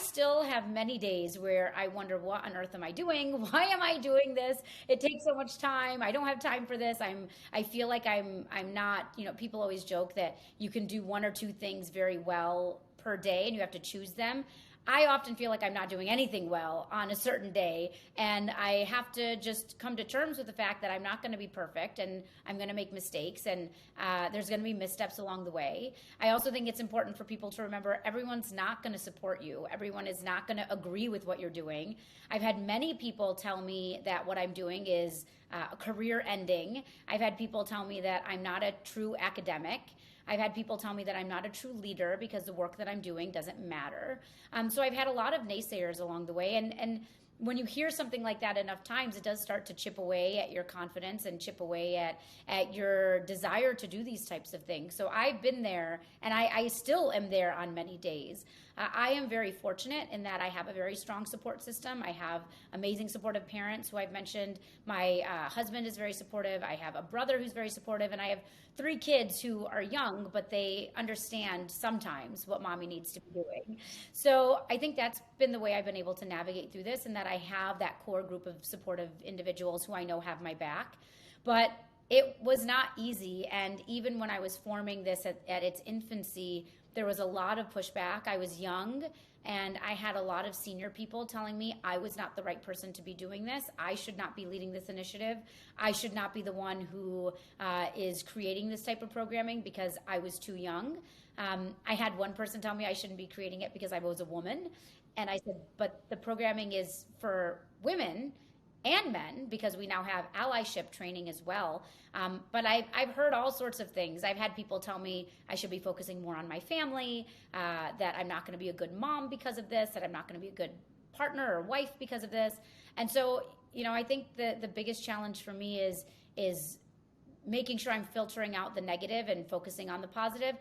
still have many days where I wonder, what on earth am I doing? Why am I doing this? It takes so much time. I don't have time for this. I feel like I'm not, people always joke that you can do one or two things very well per day and you have to choose them. I often feel like I'm not doing anything well on a certain day, and I have to just come to terms with the fact that I'm not going to be perfect, and I'm going to make mistakes, and there's going to be missteps along the way. I also think it's important for people to remember everyone's not going to support you. Everyone is not going to agree with what you're doing. I've had many people tell me that what I'm doing is career ending. I've had people tell me that I'm not a true academic. I've had people tell me that I'm not a true leader because the work that I'm doing doesn't matter. So I've had a lot of naysayers along the way. And when you hear something like that enough times, it does start to chip away at your confidence and chip away at your desire to do these types of things. So I've been there, and I still am there on many days. I am very fortunate in that I have a very strong support system. I have amazing supportive parents who I've mentioned. My husband is very supportive. I have a brother who's very supportive, and I have 3 kids who are young, but they understand sometimes what mommy needs to be doing. So I think that's been the way I've been able to navigate through this, and that I have that core group of supportive individuals who I know have my back. But it was not easy, and even when I was forming this at its infancy, there was a lot of pushback. I was young, and I had a lot of senior people telling me I was not the right person to be doing this. I should not be leading this initiative. I should not be the one who is creating this type of programming because I was too young. I had one person tell me I shouldn't be creating it because I was a woman. And I said, but the programming is for women and men, because we now have allyship training as well. But I've heard all sorts of things. I've had people tell me I should be focusing more on my family, that I'm not going to be a good mom because of this, that I'm not going to be a good partner or wife because of this. And so, I think the biggest challenge for me is making sure I'm filtering out the negative and focusing on the positive.